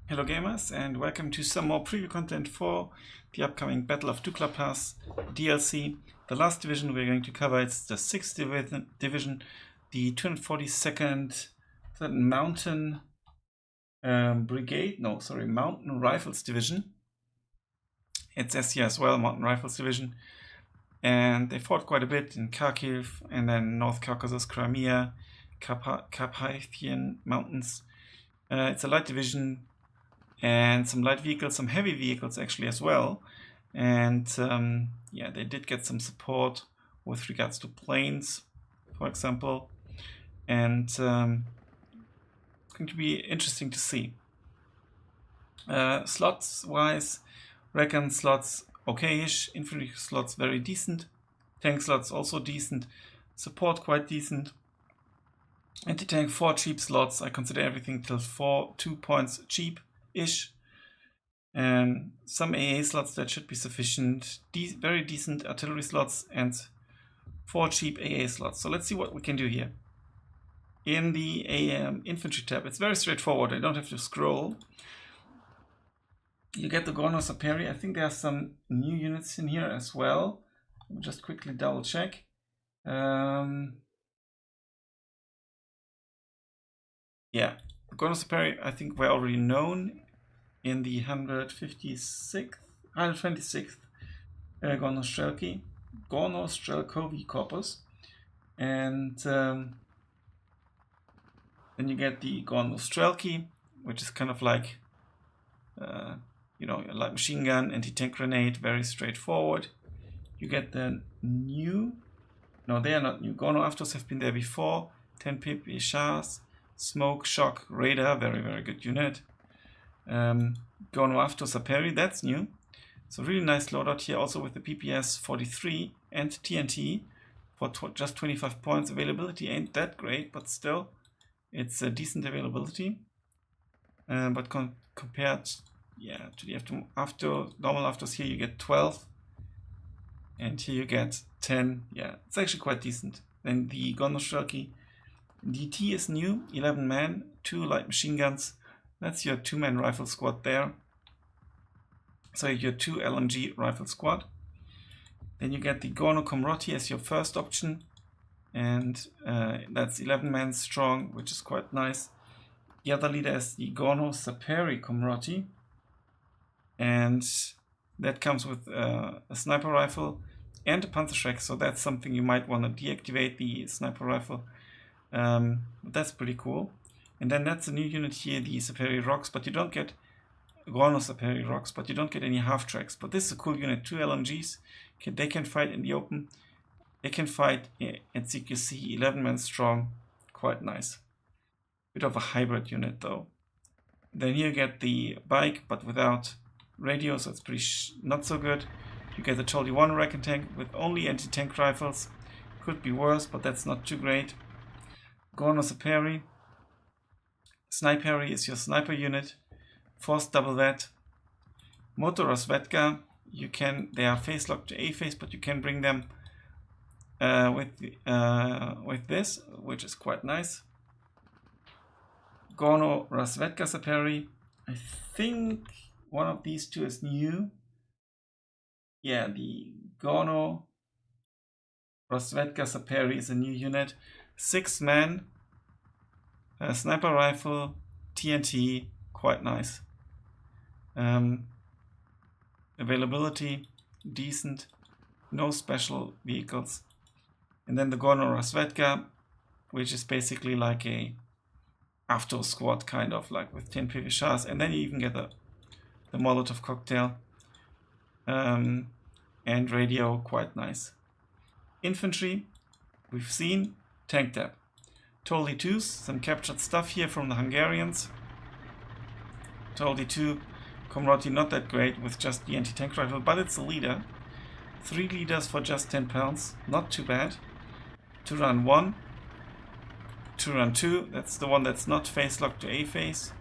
Hello gamers, and welcome to some more preview content for the upcoming Battle of Dukla Pass DLC. The last division we're going to cover is the 6th division, the 242nd Mountain Mountain Rifles Division. It says here as well, Mountain Rifles Division. And they fought quite a bit in Kharkiv, and then North Caucasus, Crimea, Carpathian Mountains. It's a light division, and some light vehicles, some heavy vehicles actually as well. And yeah, they did get some support with regards to planes, for example. And it's going to be interesting to see. Slots wise, recon slots okay-ish, infantry slots very decent, tank slots also decent, support quite decent. Anti-tank 4 cheap slots. I consider everything till 2 points cheap-ish. Some AA slots that should be sufficient. Very decent artillery slots and 4 cheap AA slots. So let's see what we can do here. In the infantry tab, it's very straightforward. I don't have to scroll. You get the Gorno Saperi. I think there are some new units in here as well. Let me just quickly double check. Yeah, the Gorno Saperi I think were already known in the 126th Gorno Strelkovi Corpus. And then you get the Gorno Strelki, which is kind of like, you know, a light machine gun, anti-tank grenade, very straightforward. You get the new, no, they are not new. Gorno Aftos have been there before. 10 pip Ishars, smoke, shock, radar, very, very good unit. Gorno Aftos Saperi, that's new. So really nice loadout here, also with the PPS 43 and TNT for just 25 points. Availability ain't that great, but still, it's a decent availability. But compared, yeah, to the normal afters here, you get 12, and here you get 10. Yeah, it's actually quite decent. Then the Gorno Strelki DT is new, 11 men, 2 light machine guns. That's your 2-man rifle squad there. So your 2 LMG rifle squad. Then you get the Gorno Komroti as your first option, and that's 11 men strong, which is quite nice. The other leader is the Gorno Saperi Komroti, and that comes with a sniper rifle and a Panzerschreck, so that's something you might want to deactivate, the sniper rifle. That's pretty cool. And then that's a new unit here, the Saperi Rocks, but you don't get Gorno Saperi Rocks, but you don't get any half tracks. But this is a cool unit, 2 LMGs. They can fight in the open. They can fight at CQC, 11 men strong, quite nice. Bit of a hybrid unit though. Then here you get the bike, but without radio, so it's pretty not so good. You get the Tolly 1 Recon tank with only anti-tank rifles. Could be worse, but that's not too great. Gorno Saperi. Sniperi is your sniper unit. Force double that. Motor Razvedka. They are face locked to A face, but you can bring them with this, which is quite nice. Gorno Razvedka Saperi. I think one of these two is new. Yeah, the Gorno Razvedka Saperi is a new unit. 6 men, sniper rifle, TNT, quite nice. Availability, decent, no special vehicles. And then the Gorno Razvedka, which is basically like a Afto squad, kind of like with 10 PV. And then you even get the Molotov cocktail and radio, quite nice. Infantry, we've seen. Tank tab. Tolly 2s, some captured stuff here from the Hungarians. Tolly 2, Komroti not that great with just the anti-tank rifle, but it's a leader. 3 leaders for just 10 pounds, not too bad. Turan 1, Turan 2, that's the one that's not face locked to A face.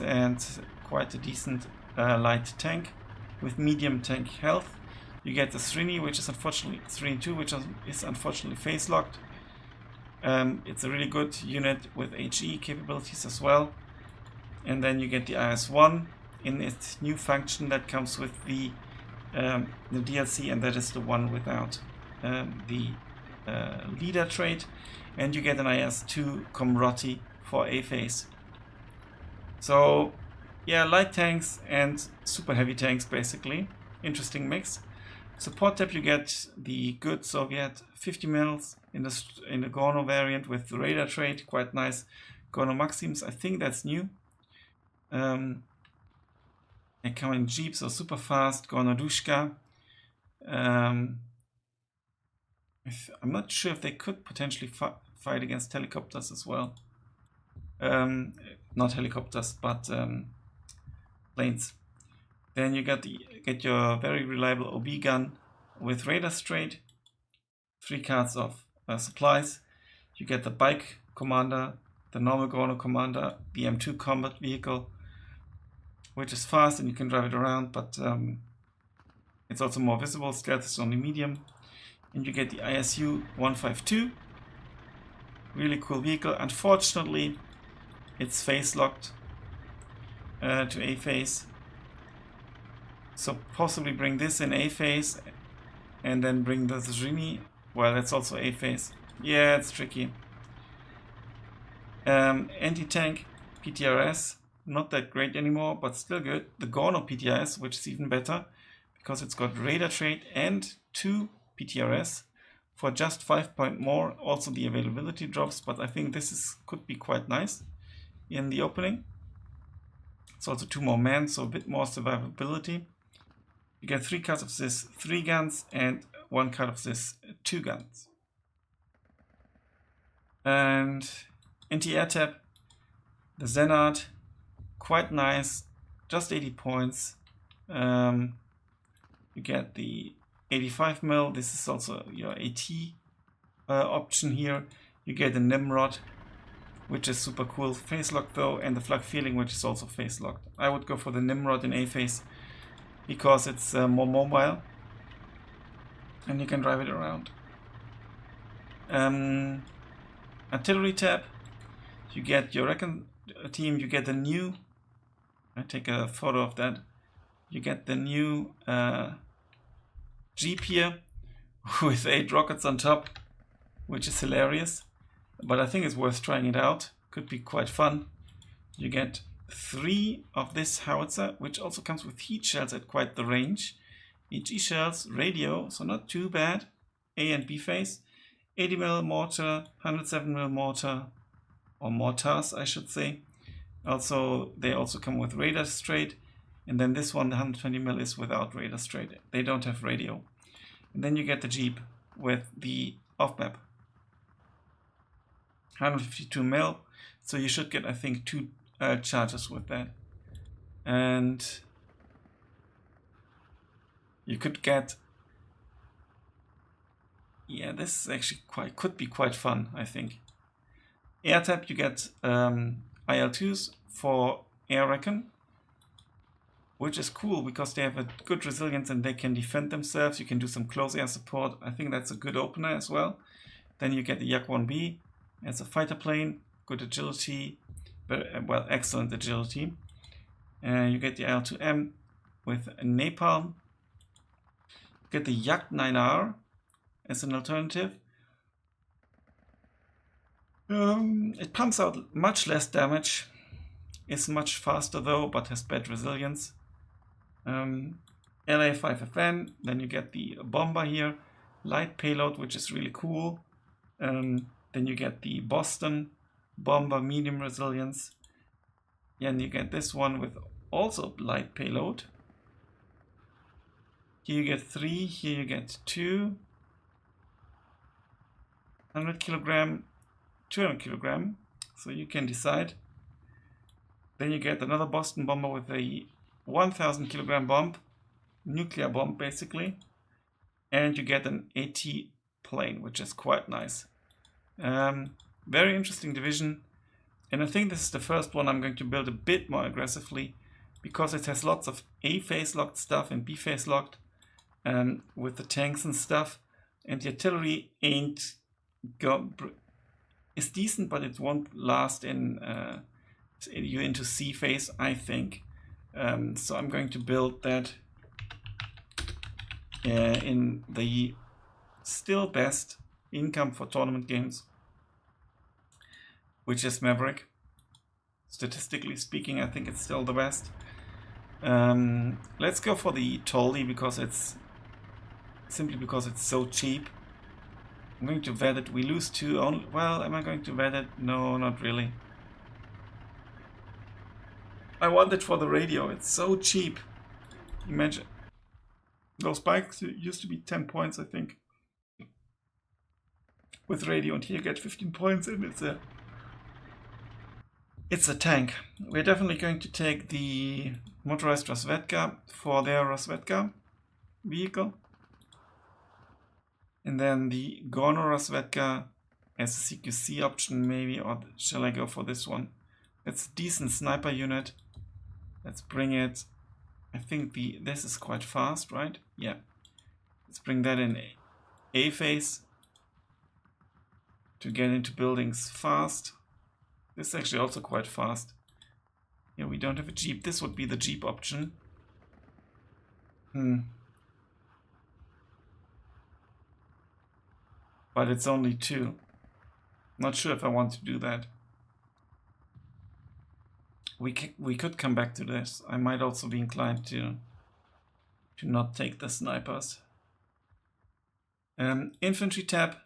And quite a decent light tank with medium tank health. You get the Srini, which is unfortunately Srini 2, which is unfortunately face locked. It's a really good unit with HE capabilities as well. And then you get the IS-1 in its new function that comes with the DLC, and that is the one without the leader trait. And you get an IS-2 Comroti for A phase. So yeah, light tanks and super heavy tanks basically. Interesting mix. Support tab, you get the good Soviet 50 mils in the Gorno variant with the radar trait, quite nice. Gorno Maxims, I think that's new. They come in Jeeps, so super fast. Gorno Dushka. I'm not sure if they could potentially fight against helicopters as well. Not helicopters, but planes. Then you get your very reliable OB gun with radar straight. 3 cards of supplies. You get the bike commander, the normal Gorno commander, the M2 combat vehicle, which is fast and you can drive it around, but it's also more visible. Stealth is only medium. And you get the ISU 152. Really cool vehicle. Unfortunately, it's phase locked to A phase. So possibly bring this in A phase and then bring the Zrini. Well, that's also A phase. Yeah, it's tricky. Anti-tank PTRS, not that great anymore, but still good. The Gorno PTRS, which is even better because it's got radar trait and 2 PTRS for just 5 point more. Also the availability drops, but I think this could be quite nice in the opening. It's also 2 more men, so a bit more survivability. You get 3 cards of this 3 guns and 1 card of this 2 guns. And anti-air tab, the Zenard, quite nice, just 80 points. You get the 85 mil. This is also your AT option here. You get the Nimrod, which is super cool, phase locked though, and the Flak Feeling, which is also phase locked. I would go for the Nimrod in A phase because it's more mobile and you can drive it around. Artillery tab, you get your Recon team, you get the new, I take a photo of that, you get the new Jeep here with 8 rockets on top, which is hilarious, but I think it's worth trying it out, could be quite fun. You get 3 of this howitzer, which also comes with heat shells at quite the range. HE shells, radio, so not too bad, A and B phase. 80 mm mortar, 107 mm mortar, or mortars I should say. Also, they also come with radar straight, and then this one, the 120 mm, is without radar straight. They don't have radio. And then you get the Jeep with the off-map. 152 mm, so you should get, I think, 2 charges with that. And you could get, yeah, this is actually could be quite fun, I think. Air tab, you get IL-2s for air recon, which is cool because they have a good resilience and they can defend themselves. You can do some close air support. I think that's a good opener as well. Then you get the Yak-1B as a fighter plane, good agility, well, excellent agility. You get the IL-2M with napalm. You get the Yak-9R as an alternative. It pumps out much less damage, is much faster though, but has bad resilience. LA5FN, then you get the bomber here, light payload, which is really cool. Then you get the Boston bomber, medium resilience. And you get this one with also light payload. Here you get 3, here you get 2. 100 kilogram, 200 kilogram, so you can decide. Then you get another Boston bomber with a 1000 kilogram bomb, nuclear bomb basically, and you get an AT plane, which is quite nice. Very interesting division, and I think this is the first one I'm going to build a bit more aggressively because it has lots of A phase locked stuff and B phase locked with the tanks and stuff, and the artillery is decent, but it won't last in you into C phase, I think. So I'm going to build that in the still best income for tournament games, which is Maverick. Statistically speaking, I think it's still the best. Let's go for the Tolly because it's simply because it's so cheap. I'm going to vet it. We lose 2 only. Well, am I going to vet it? No, not really. I want it for the radio. It's so cheap. Imagine. Those bikes used to be 10 points, I think, with radio, and here you get 15 points, and it's a tank. We're definitely going to take the motorized Rozvedka for their Rozvedka vehicle. And then the Gorno Rozvedka as a CQC option maybe, or shall I go for this one? It's a decent sniper unit. Let's bring it. I think this is quite fast, right? Yeah. Let's bring that in A phase to get into buildings fast. This is actually also quite fast. Yeah, we don't have a Jeep. This would be the Jeep option. But it's only 2. Not sure if I want to do that. We could come back to this. I might also be inclined to not take the snipers. Infantry tab.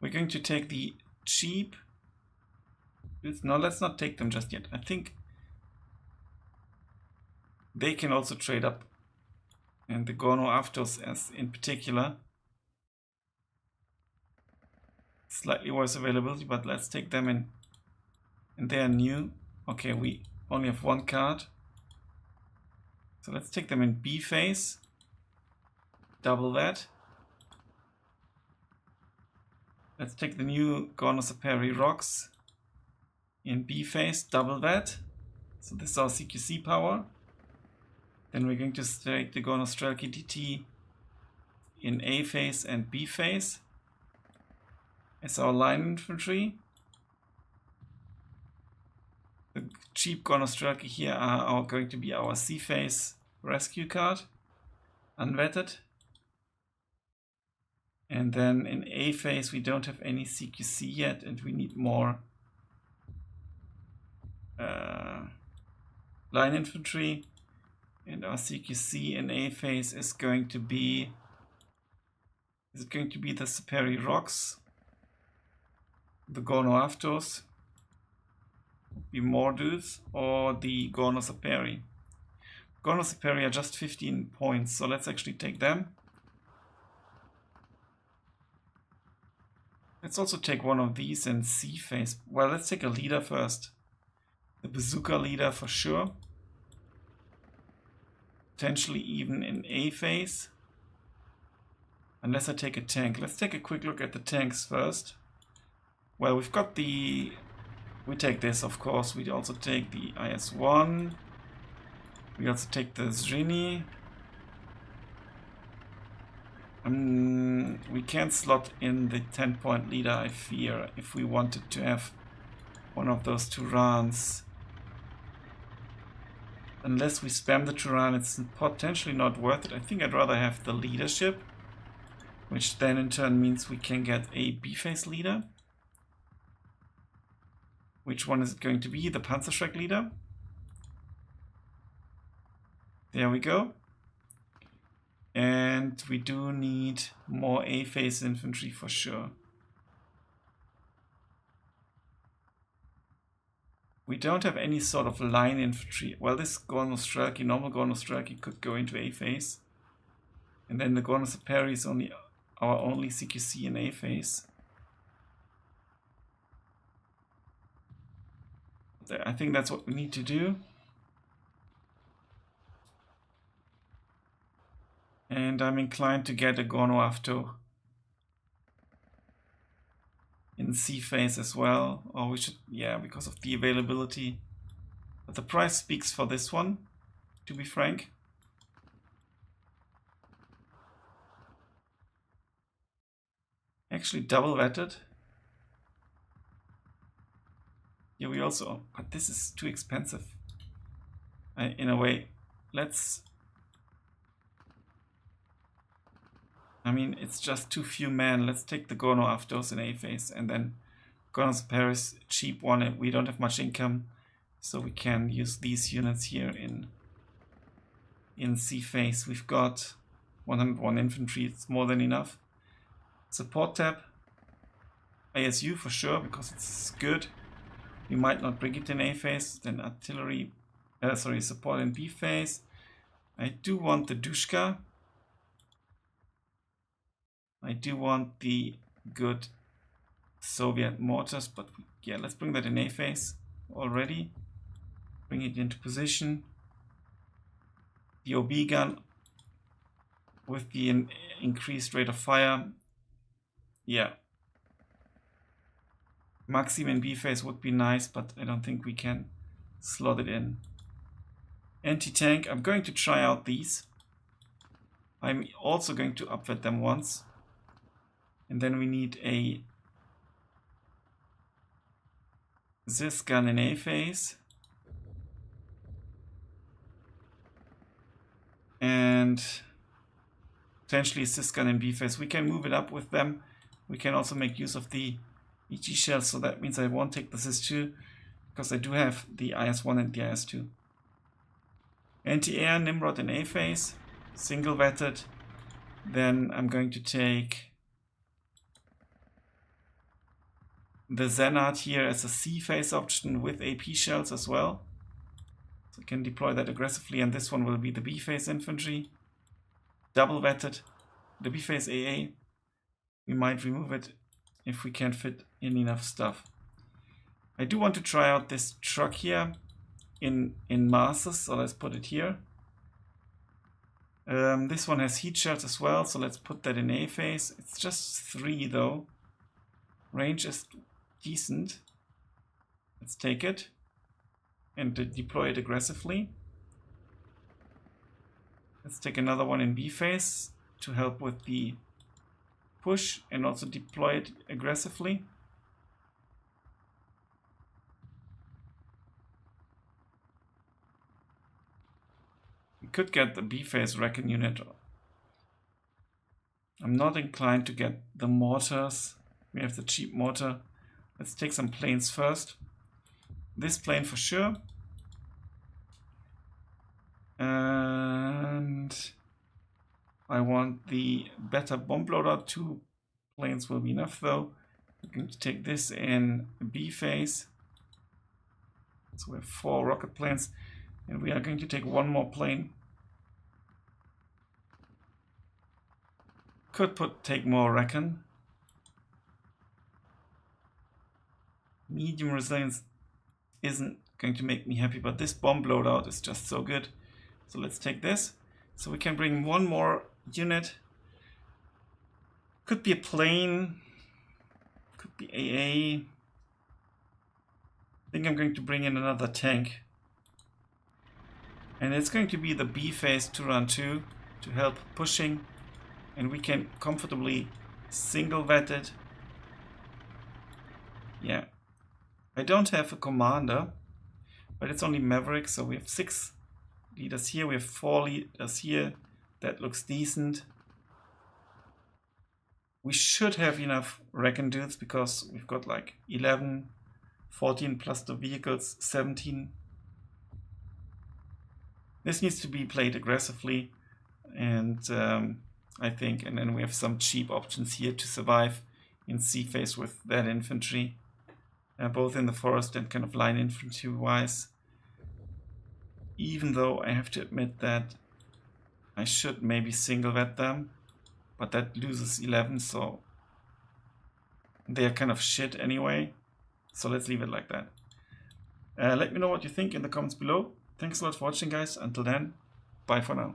We're going to take the Jeep. No, let's not take them just yet. I think they can also trade up. And the Gorno Aftos as in particular. Slightly worse availability, but let's take them in. And they are new. Okay, we only have 1 card. So let's take them in B phase. Double that. Let's take the new Gorno Saperi Rocks in B phase. Double that. So this is our CQC power. Then we're going to take the Gorno Strelki DT in A phase and B phase as our line infantry. The cheap Gorno Strelki here are going to be our C phase rescue card, unvetted. And then in A phase we don't have any CQC yet, and we need more line infantry. And our CQC in A phase is going to be the Saperi Rocks, the Gorno Aftos, be more dudes, or the Gorno Saperi. Gorno Saperi are just 15 points, so let's actually take them. Let's also take one of these in C phase. Well, let's take a leader first. The bazooka leader for sure. Potentially even in A phase. Unless I take a tank. Let's take a quick look at the tanks first. Well, we've got the... We take this, of course. We also take the IS-1. We also take the Zrini. We can't slot in the 10-point leader, I fear, if we wanted to have one of those Turans. Unless we spam the Turan, it's potentially not worth it. I think I'd rather have the leadership, which then in turn means we can get a B-phase leader. Which one is it going to be? The Panzerschreck leader. There we go. And we do need more A-phase infantry for sure. We don't have any sort of line infantry. Well, this Gorno Strelki, normal Gorno Strelki, could go into A-phase. And then the Gorno Saperi is only our only CQC in A-phase. I think that's what we need to do. And I'm inclined to get a Gorno Afto in C phase as well. Or we should, yeah, because of the availability. But the price speaks for this one, to be frank. Actually double vetted. Yeah, we also, but this is too expensive. In a way, I mean, it's just too few men. Let's take the Gorno Aftos in A phase, and then Gorno's Paris, cheap one. We don't have much income, so we can use these units here in C phase. We've got 101 infantry. It's more than enough. Support tab. ASU for sure, because it's good. We might not bring it in A phase. Then artillery, support in B phase. I do want the Dushka. I do want the good Soviet mortars, but yeah, let's bring that in A phase already. Bring it into position. The OB gun with the increased rate of fire. Yeah. Maxim in B phase would be nice, but I don't think we can slot it in. Anti-tank, I'm going to try out these. I'm also going to upvet them once. And then we need this gun in A phase. And potentially this gun in B phase. We can move it up with them. We can also make use of the EG shells, so that means I won't take the SIS-2 because I do have the IS-1 and the IS-2. Anti-air, Nimrod in A phase, single vetted. Then I'm going to take the Zenard here as a C phase option with AP shells as well. So I can deploy that aggressively, and this one will be the B phase infantry. Double vetted, the B phase AA. We might remove it if we can't fit in enough stuff. I do want to try out this truck here in masses, so let's put it here. This one has heat shells as well, so let's put that in A phase. It's just 3 though. Range is decent. Let's take it and deploy it aggressively. Let's take another one in B phase to help with the push and also deploy it aggressively. We could get the B phase Recon unit. I'm not inclined to get the mortars. We have the cheap mortar. Let's take some planes first. This plane for sure. And I want the better bomb loader. 2 planes will be enough though. I'm going to take this in B phase. So we have 4 rocket planes, and we are going to take 1 more plane. Could take more Recon. Medium resilience isn't going to make me happy, but this bomb loadout is just so good. So let's take this. So we can bring 1 more unit. Could be a plane. Could be AA. I think I'm going to bring in another tank. And it's going to be the B phase Turan 2 to help pushing. And we can comfortably single vet it. Yeah. I don't have a commander, but it's only Maverick, so we have 6 leaders here. We have 4 leaders here. That looks decent. We should have enough Recon dudes because we've got like 11, 14 plus the vehicles, 17. This needs to be played aggressively, and I think, and then we have some cheap options here to survive in C phase with that infantry, both in the forest and kind of line infantry wise. Even though I have to admit that I should maybe single vet them, but that loses 11, so they're kind of shit anyway. So let's leave it like that. Let me know what you think in the comments below. Thanks a lot for watching, guys. Until then, bye for now.